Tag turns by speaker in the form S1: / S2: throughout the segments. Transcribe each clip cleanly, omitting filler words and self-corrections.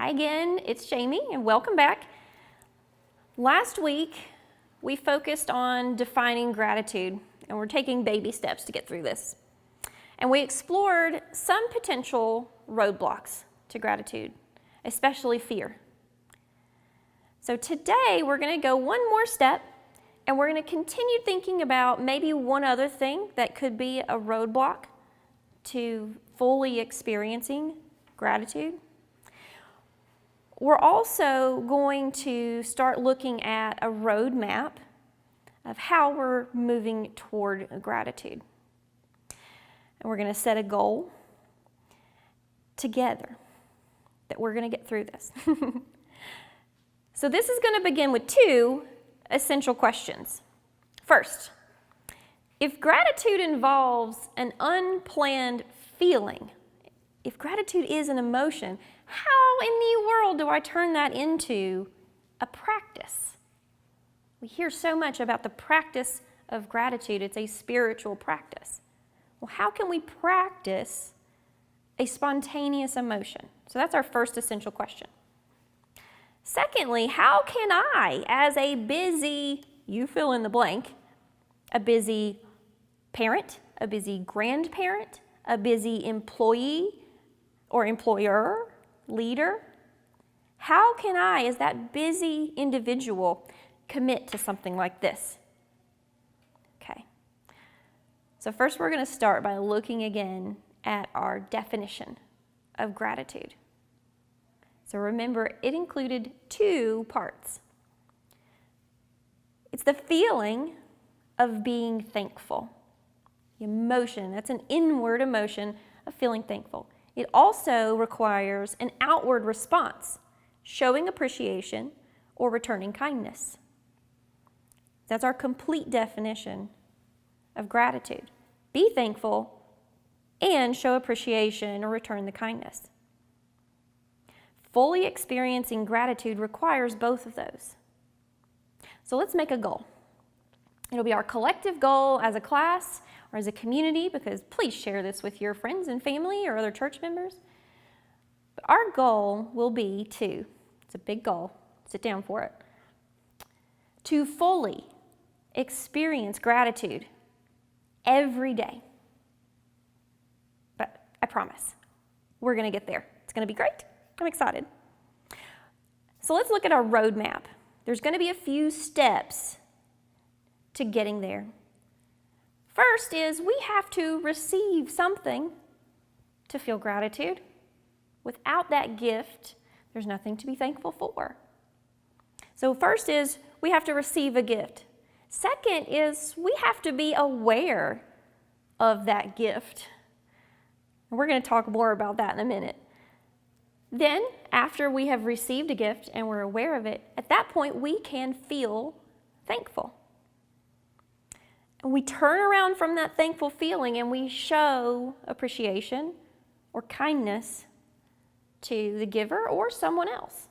S1: Hi again, it's Jamie, and welcome back. Last week, we focused on defining gratitude, and we're taking baby steps to get through this. And we explored some potential roadblocks to gratitude, especially fear. So today, we're going to go one more step, and we're going to continue thinking about maybe one other thing that could be a roadblock to fully experiencing gratitude. We're also going to start looking at a roadmap of how we're moving toward gratitude. And we're going to set a goal together that we're going to get through this. So this is going to begin with two essential questions. First, if gratitude involves an unplanned feeling, if gratitude is an emotion, how in the world do I turn that into a practice? We hear so much about the practice of gratitude. It's a spiritual practice. Well, how can we practice a spontaneous emotion? So that's our first essential question. Secondly, how can I, as a busy, you fill in the blank, a busy parent, a busy grandparent, a busy employee or employer, leader, how can I, as that busy individual, commit to something like this? Okay. So first we're going to start by looking again at our definition of gratitude. So remember, it included two parts. It's the feeling of being thankful. The emotion, that's an inward emotion of feeling thankful. It also requires an outward response, showing appreciation or returning kindness. That's our complete definition of gratitude. Be thankful and show appreciation or return the kindness. Fully experiencing gratitude requires both of those. So let's make a goal. It'll be our collective goal as a class or as a community, because please share this with your friends and family or other church members. But our goal will be to, it's a big goal, sit down for it, to fully experience gratitude every day. But I promise, we're going to get there. It's going to be great. I'm excited. So let's look at our roadmap. There's going to be a few steps to getting there. First is we have to receive something to feel gratitude. Without that gift, there's nothing to be thankful for. So first is we have to receive a gift. Second is we have to be aware of that gift. And we're going to talk more about that in a minute. Then, after we have received a gift and we're aware of it, at that point we can feel thankful. And we turn around from that thankful feeling and we show appreciation or kindness to the giver or someone else.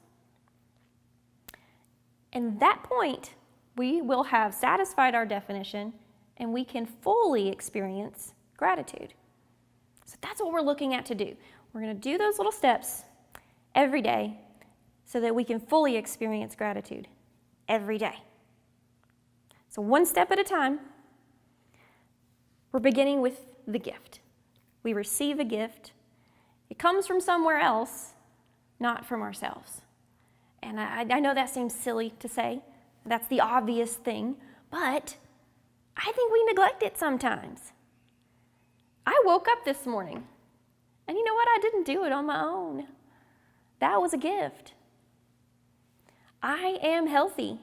S1: And at that point, we will have satisfied our definition and we can fully experience gratitude. So that's what we're looking at to do. We're going to do those little steps every day so that we can fully experience gratitude every day. So one step at a time. We're beginning with the gift. We receive a gift. It comes from somewhere else, not from ourselves. And I know that seems silly to say. That's the obvious thing. But I think we neglect it sometimes. I woke up this morning, and you know what? I didn't do it on my own. That was a gift. I am healthy.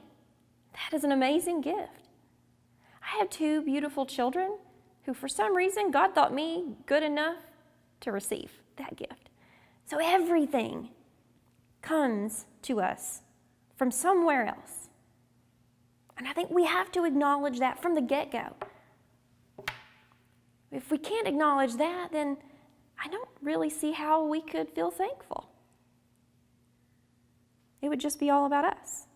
S1: That is an amazing gift. I have two beautiful children who, for some reason, God thought me good enough to receive that gift. So everything comes to us from somewhere else. And I think we have to acknowledge that from the get-go. If we can't acknowledge that, then I don't really see how we could feel thankful. It would just be all about us.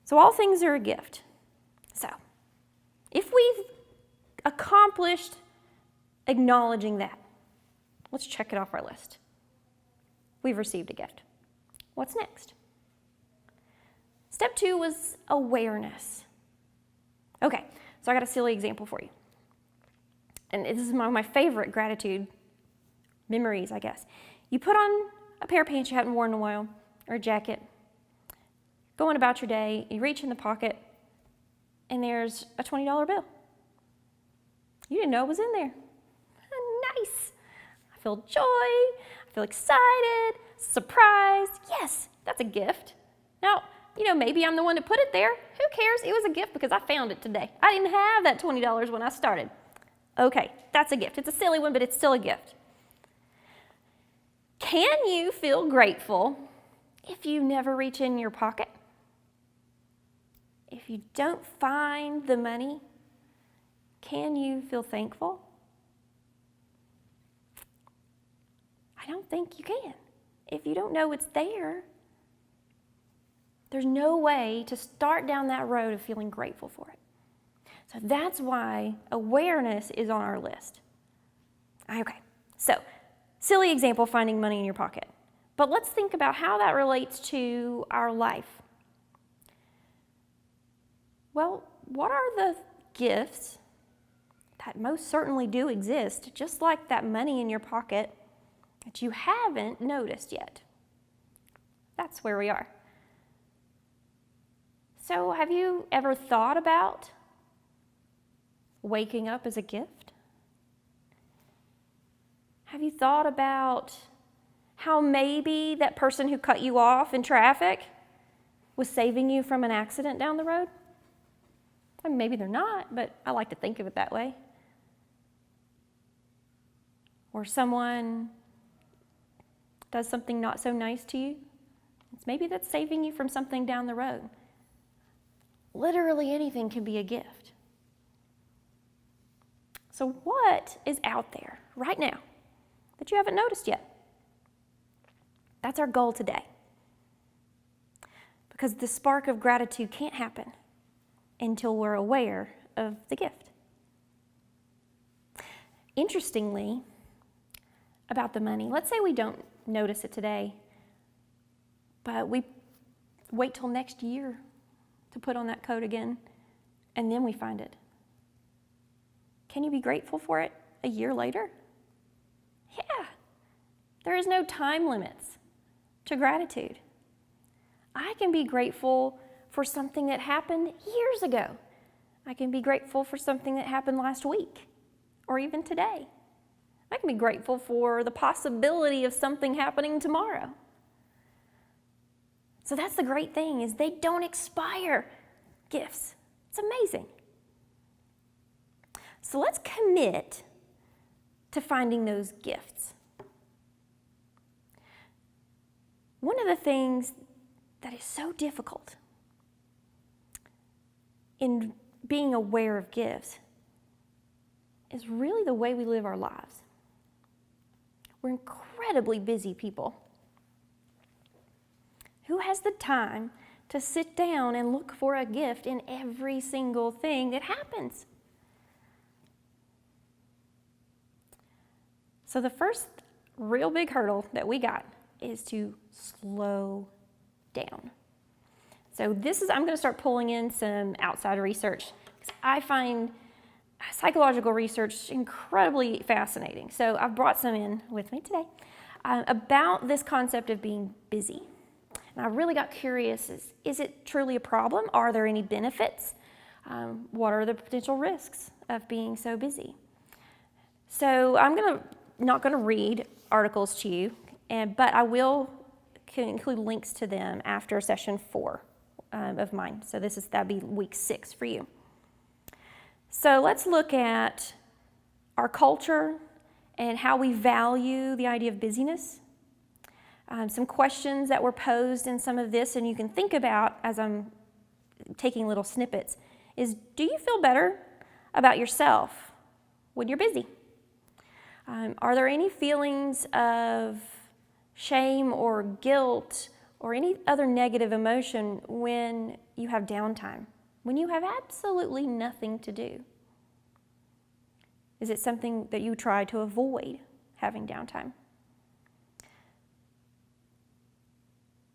S1: So all things are a gift. So if we've accomplished acknowledging that, let's check it off our list. we've received a gift. What's next? Step 2 was awareness. Okay, so I got a silly example for you. And this is one of my favorite gratitude memories, I guess. You put on a pair of pants you haven't worn in a while, or a jacket, going about your day, you reach in the pocket, and there's a $20 bill. You didn't know it was in there. Nice. I feel joy, I feel excited, surprised. Yes, that's a gift. Now, maybe I'm the one that put it there. Who cares? It was a gift because I found it today. I didn't have that $20 when I started. Okay, that's a gift. It's a silly one, but it's still a gift. Can you feel grateful if you never reach in your pocket? If you don't find the money, can you feel thankful? I don't think you can. If you don't know it's there, there's no way to start down that road of feeling grateful for it. So that's why awareness is on our list. Okay, so silly example, finding money in your pocket. But let's think about how that relates to our life. Well, what are the gifts that most certainly do exist, just like that money in your pocket, that you haven't noticed yet? That's where we are. So have you ever thought about waking up as a gift? Have you thought about how maybe that person who cut you off in traffic was saving you from an accident down the road? I mean, maybe they're not, but I like to think of it that way. Or someone does something not so nice to you. Maybe that's saving you from something down the road. Literally anything can be a gift. So what is out there right now that you haven't noticed yet? That's our goal today. Because the spark of gratitude can't happen until we're aware of the gift. Interestingly, about the money, let's say we don't notice it today, but we wait till next year to put on that coat again, and then we find it. Can you be grateful for it a year later? Yeah. There is no time limits to gratitude. I can be grateful for something that happened years ago. I can be grateful for something that happened last week or even today. I can be grateful for the possibility of something happening tomorrow. So that's the great thing, is they don't expire, gifts. It's amazing. So let's commit to finding those gifts. One of the things that is so difficult in being aware of gifts is really the way we live our lives. We're incredibly busy people. Who has the time to sit down and look for a gift in every single thing that happens? So the first real big hurdle that we got is to slow down. So I'm going to start pulling in some outside research, because I find psychological research incredibly fascinating. So I've brought some in with me today about this concept of being busy. And I really got curious, is it truly a problem? Are there any benefits? What are the potential risks of being so busy? So I'm not going to read articles to you, but I will include links to them after session 4 of mine. So that'd be week 6 for you. So let's look at our culture and how we value the idea of busyness. Some questions that were posed in some of this, and you can think about as I'm taking little snippets, is, do you feel better about yourself when you're busy? Are there any feelings of shame or guilt or any other negative emotion when you have downtime, when you have absolutely nothing to do? Is it something that you try to avoid having downtime?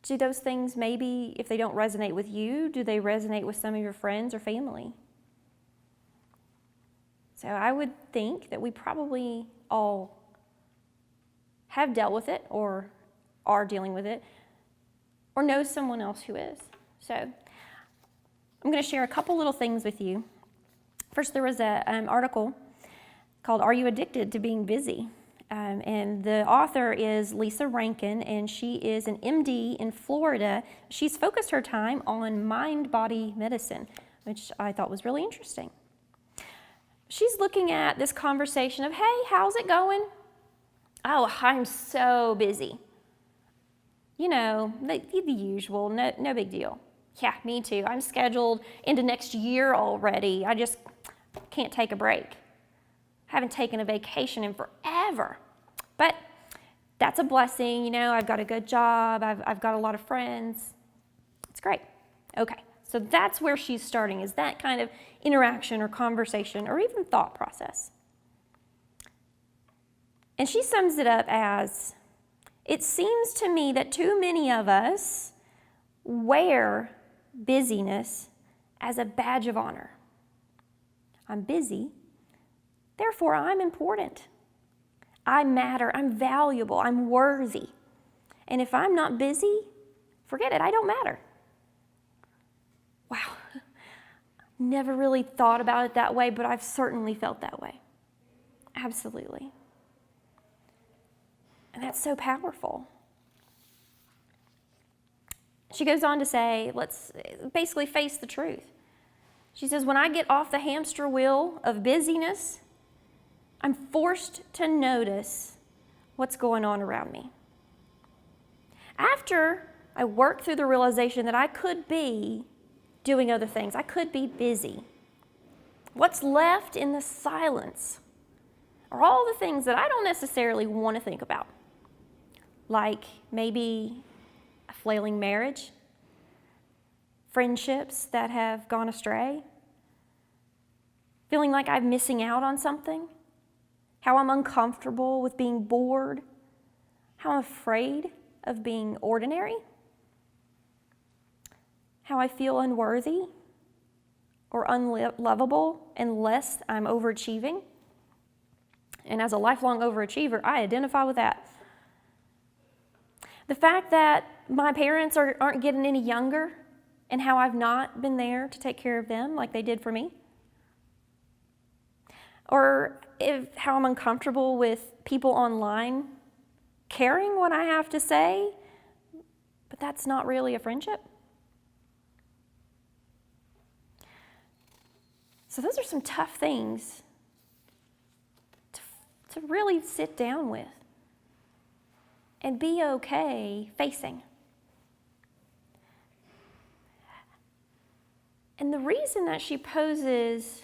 S1: Do those things, maybe if they don't resonate with you, do they resonate with some of your friends or family? So I would think that we probably all have dealt with it or are dealing with it or know someone else who is. So I'm going to share a couple little things with you. First, there was an article called "Are You Addicted to Being Busy?" And the author is Lisa Rankin, and she is an MD in Florida. She's focused her time on mind-body medicine, which I thought was really interesting. She's looking at this conversation of, hey, how's it going? Oh, I'm so busy. You know, the usual, no big deal. Yeah, me too. I'm scheduled into next year already. I just can't take a break. Haven't taken a vacation in forever. But that's a blessing, you know, I've got a good job, I've got a lot of friends. It's great. Okay, so that's where she's starting, is that kind of interaction or conversation or even thought process. And she sums it up as, it seems to me that too many of us wear busyness as a badge of honor. I'm busy, therefore I'm important. I matter, I'm valuable, I'm worthy. And if I'm not busy, forget it, I don't matter. Wow, never really thought about it that way, but I've certainly felt that way. Absolutely. And that's so powerful. She goes on to say, let's basically face the truth. She says, when I get off the hamster wheel of busyness, I'm forced to notice what's going on around me. After I work through the realization that I could be doing other things, I could be busy, what's left in the silence are all the things that I don't necessarily want to think about, like maybe a flailing marriage, friendships that have gone astray, feeling like I'm missing out on something, how I'm uncomfortable with being bored, how I'm afraid of being ordinary, how I feel unworthy or unlovable unless I'm overachieving. And as a lifelong overachiever, I identify with that. The fact that my parents aren't getting any younger and how I've not been there to take care of them like they did for me. Or how I'm uncomfortable with people online caring what I have to say, but that's not really a friendship. So those are some tough things to really sit down with and be okay facing. And the reason that she poses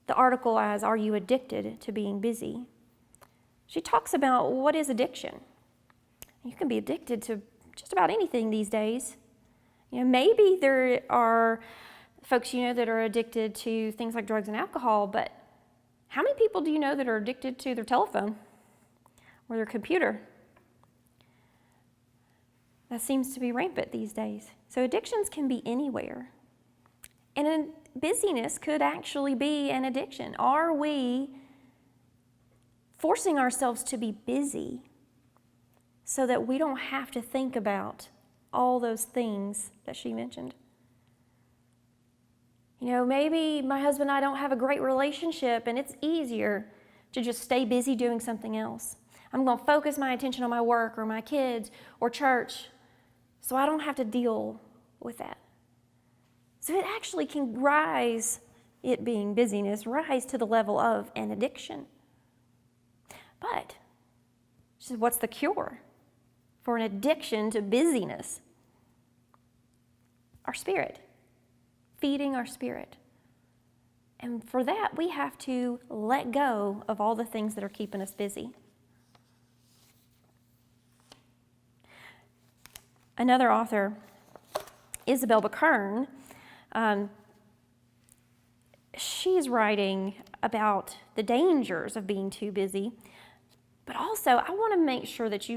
S1: the article as, are you addicted to being busy? She talks about what is addiction. You can be addicted to just about anything these days. You know, maybe there are folks you know that are addicted to things like drugs and alcohol, but how many people do you know that are addicted to their telephone or their computer? That seems to be rampant these days. So addictions can be anywhere. And busyness could actually be an addiction. Are we forcing ourselves to be busy so that we don't have to think about all those things that she mentioned? You know, maybe my husband and I don't have a great relationship and it's easier to just stay busy doing something else. I'm going to focus my attention on my work or my kids or church so I don't have to deal with that. So it actually can rise, it being busyness, rise to the level of an addiction. But she said, what's the cure for an addiction to busyness? Our spirit, feeding our spirit. And for that, we have to let go of all the things that are keeping us busy. Another author, Isabel Bacurn, she's writing about the dangers of being too busy, but also I want to make sure that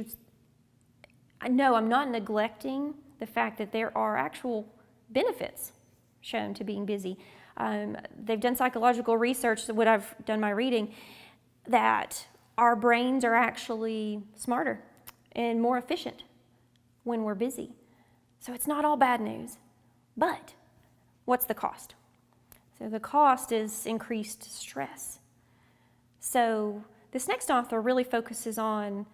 S1: no, I'm not neglecting the fact that there are actual benefits shown to being busy. They've done psychological research, what I've done my reading, that our brains are actually smarter and more efficient when we're busy. So it's not all bad news. But what's the cost? So the cost is increased stress. So this next author really focuses on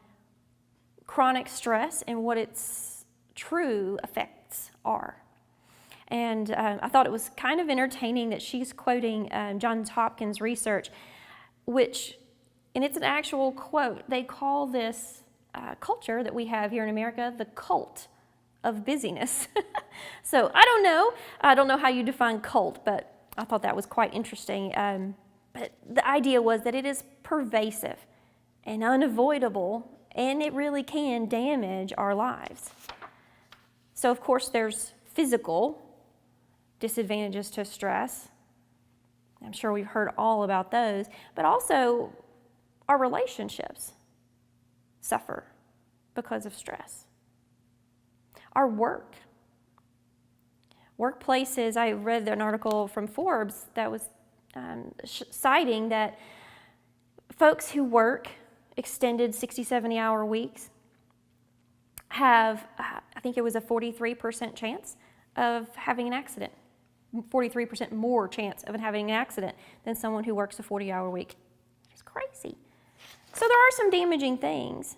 S1: chronic stress and what its true effects are. And I thought it was kind of entertaining that she's quoting Johns Hopkins research, which, and it's an actual quote, they call this culture that we have here in America the cult of busyness. So I don't know how you define cult, but I thought that was quite interesting. But the idea was that it is pervasive and unavoidable, and it really can damage our lives. So of course there's physical disadvantages to stress. I'm sure we've heard all about those, but also our relationships suffer because of stress. Our workplaces, I read an article from Forbes that was citing that folks who work extended 60, 70-hour weeks have, I think it was a 43% chance of having an accident. 43% more chance of having an accident than someone who works a 40-hour week. It's crazy. So there are some damaging things,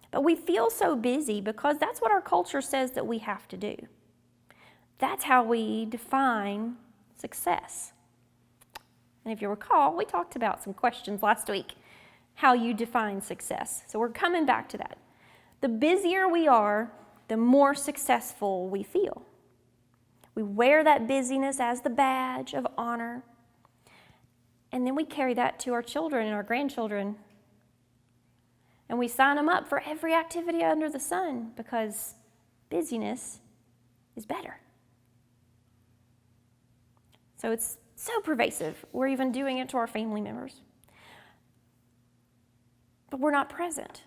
S1: but we feel so busy because that's what our culture says that we have to do. That's how we define success. And if you recall, we talked about some questions last week, how you define success. So we're coming back to that. The busier we are, the more successful we feel. We wear that busyness as the badge of honor, and then we carry that to our children and our grandchildren. And we sign them up for every activity under the sun because busyness is better. So it's so pervasive. We're even doing it to our family members. But we're not present.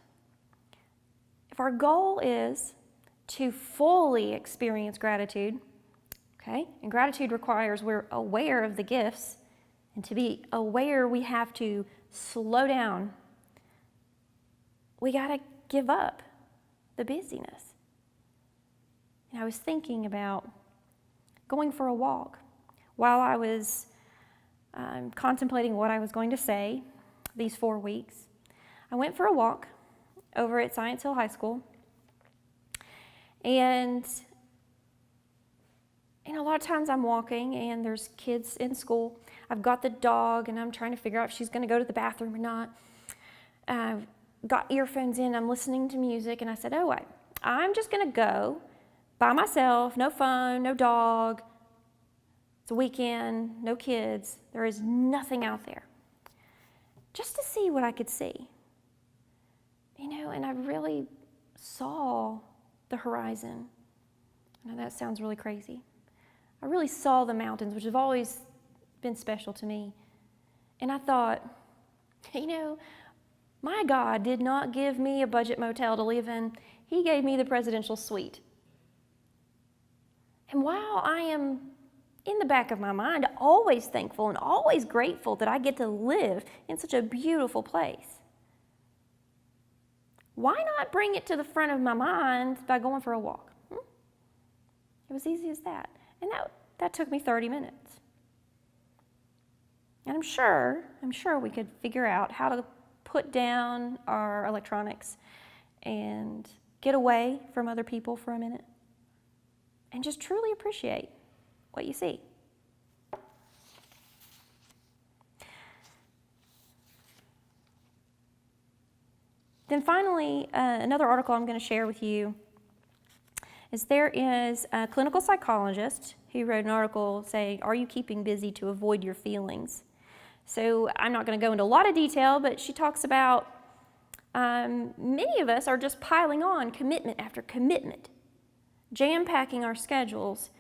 S1: If our goal is to fully experience gratitude, okay, and gratitude requires we're aware of the gifts, and to be aware we have to slow down. We got to give up the busyness. And I was thinking about going for a walk while I was contemplating what I was going to say these 4 weeks. I went for a walk over at Science Hill High School, and a lot of times I'm walking and there's kids in school. I've got the dog and I'm trying to figure out if she's going to go to the bathroom or not. I've got earphones in, I'm listening to music, and I said, oh wait, I'm just going to go by myself, no phone, no dog. It's a weekend, no kids. There is nothing out there. Just to see what I could see. And I really saw the horizon. I know that sounds really crazy. I really saw the mountains, which have always been special to me. And I thought, my God did not give me a budget motel to live in. He gave me the presidential suite. And while I am in the back of my mind always thankful and always grateful that I get to live in such a beautiful place, why not bring it to the front of my mind by going for a walk? It was easy as that. And that took me 30 minutes. And I'm sure we could figure out how to put down our electronics and get away from other people for a minute and just truly appreciate what you see. Then finally, another article I'm going to share with you is there is a clinical psychologist who wrote an article saying, are you keeping busy to avoid your feelings? So I'm not going to go into a lot of detail, but she talks about many of us are just piling on commitment after commitment, jam-packing our schedules,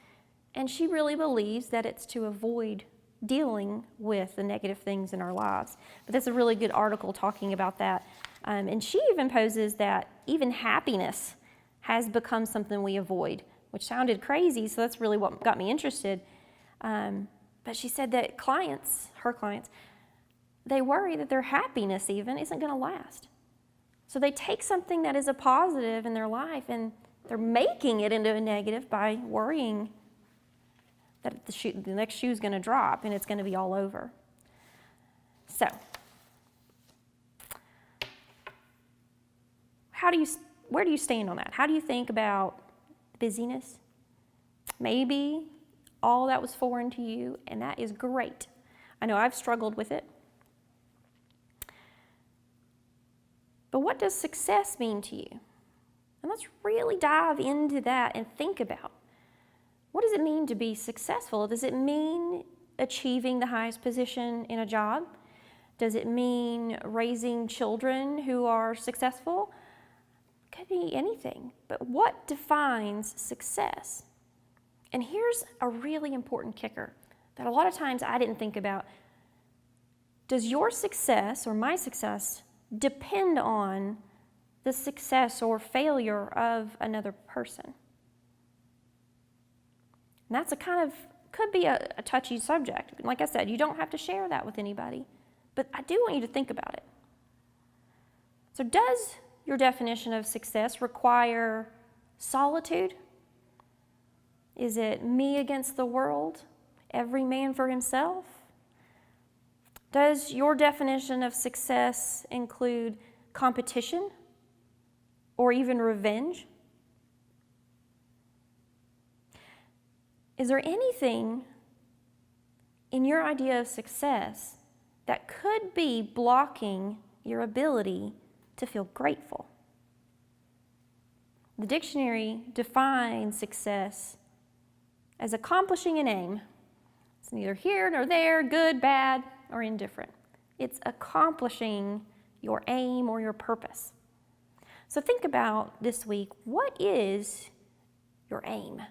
S1: and she really believes that it's to avoid dealing with the negative things in our lives. But that's a really good article talking about that. And she even poses that even happiness has become something we avoid, which sounded crazy, so that's really what got me interested. But she said that her clients, they worry that their happiness even isn't going to last. So they take something that is a positive in their life and they're making it into a negative by worrying that the next shoe is going to drop and it's going to be all over. So, where do you stand on that? How do you think about busyness? Maybe all that was foreign to you, and that is great. I know I've struggled with it. But what does success mean to you? And let's really dive into that and think about, what does it mean to be successful? Does it mean achieving the highest position in a job? Does it mean raising children who are successful? Could be anything. But what defines success? And here's a really important kicker that a lot of times I didn't think about. Does your success or my success depend on the success or failure of another person? And that's could be a touchy subject. Like I said, you don't have to share that with anybody, but I do want you to think about it. So does your definition of success require solitude? Is it me against the world, every man for himself? Does your definition of success include competition or even revenge? Is there anything in your idea of success that could be blocking your ability to feel grateful? The dictionary defines success as accomplishing an aim. It's neither here nor there, good, bad, or indifferent. It's accomplishing your aim or your purpose. So think about this week, what is your aim?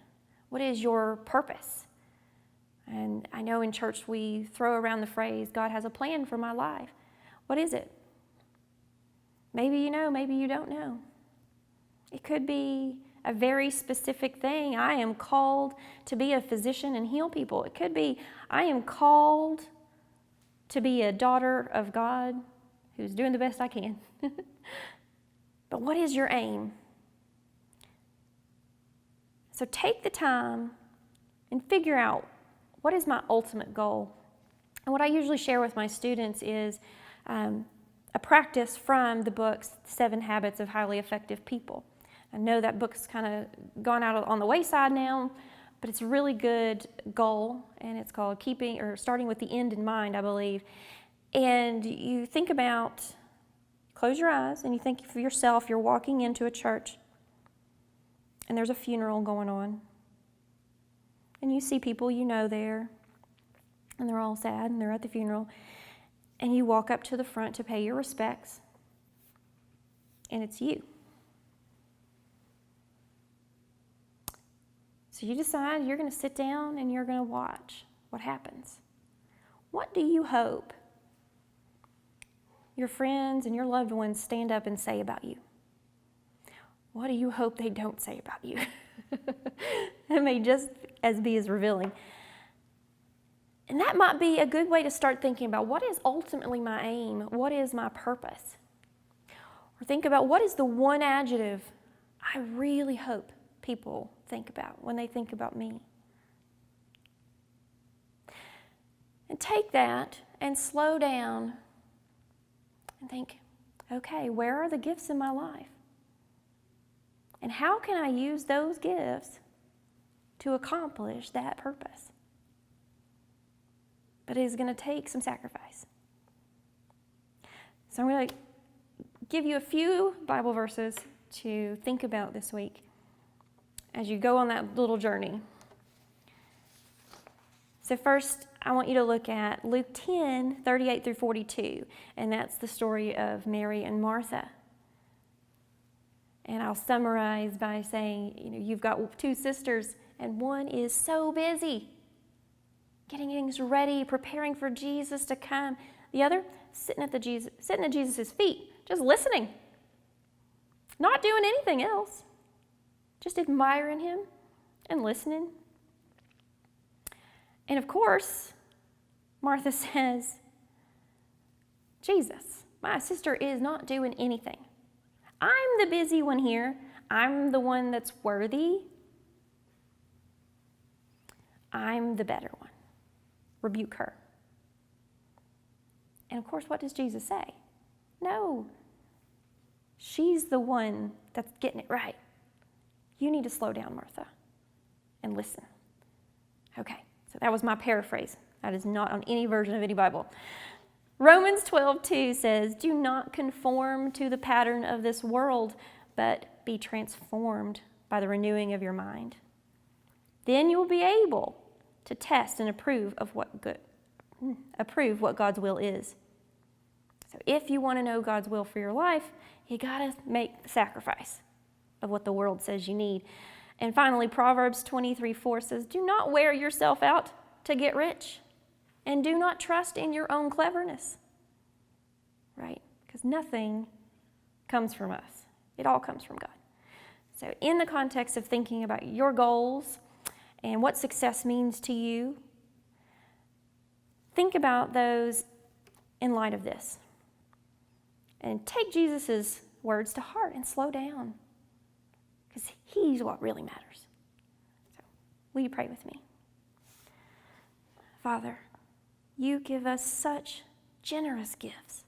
S1: What is your purpose? And I know in church we throw around the phrase, God has a plan for my life. What is it? Maybe you know, maybe you don't know. It could be a very specific thing. I am called to be a physician and heal people. It could be, I am called to be a daughter of God who's doing the best I can. But what is your aim? So take the time and figure out, what is my ultimate goal? And what I usually share with my students is a practice from the book 7 Habits of Highly Effective People. I know that book's kind of gone out on the wayside now, but it's a really good goal, and it's called Starting with the End in Mind, I believe. And you think about, close your eyes, and you think for yourself, you're walking into a church, and there's a funeral going on. And you see people you know there, and they're all sad, and they're at the funeral. And you walk up to the front to pay your respects, and it's you. So you decide you're going to sit down and you're going to watch what happens. What do you hope your friends and your loved ones stand up and say about you? What do you hope they don't say about you? It may just be as revealing. And that might be a good way to start thinking about, what is ultimately my aim? What is my purpose? Or think about, what is the one adjective I really hope people think about when they think about me? And take that and slow down and think, okay, where are the gifts in my life? And how can I use those gifts to accomplish that purpose? But it is going to take some sacrifice. So I'm going to give you a few Bible verses to think about this week as you go on that little journey. So first, I want you to look at Luke 10, 38 through 42, and that's the story of Mary and Martha. And I'll summarize by saying, you've got 2 sisters, and one is so busy getting things ready, preparing for Jesus to come. The other, sitting at Jesus' feet, just listening, not doing anything else. just admiring him and listening. And of course, Martha says, Jesus, my sister is not doing anything. I'm the busy one here. I'm the one that's worthy. I'm the better one. Rebuke her. And of course, what does Jesus say? No, she's the one that's getting it right. You need to slow down, Martha, and listen. Okay, so that was my paraphrase. That is not on any version of any Bible. Romans 12:2 says, do not conform to the pattern of this world, but be transformed by the renewing of your mind. Then you will be able to test and approve what God's will is. So if you want to know God's will for your life, you got to make the sacrifice of what the world says you need. And finally, Proverbs 23:4 says, do not wear yourself out to get rich, and do not trust in your own cleverness. Right? Because nothing comes from us. It all comes from God. So in the context of thinking about your goals and what success means to you, think about those in light of this. And take Jesus' words to heart and slow down, because he's what really matters. So, will you pray with me? Father, you give us such generous gifts,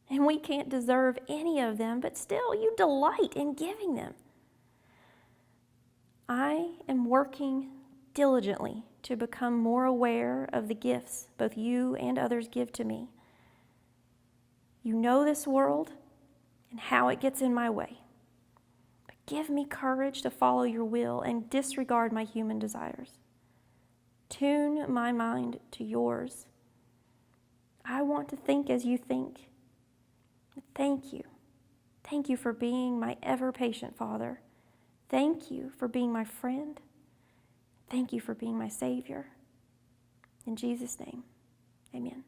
S1: and we can't deserve any of them, but still you delight in giving them. I am working diligently to become more aware of the gifts both you and others give to me. You know this world and how it gets in my way. But give me courage to follow your will and disregard my human desires. Tune my mind to yours. I want to think as you think. Thank you. Thank you for being my ever-patient Father. Thank you for being my friend. Thank you for being my Savior. In Jesus' name, amen.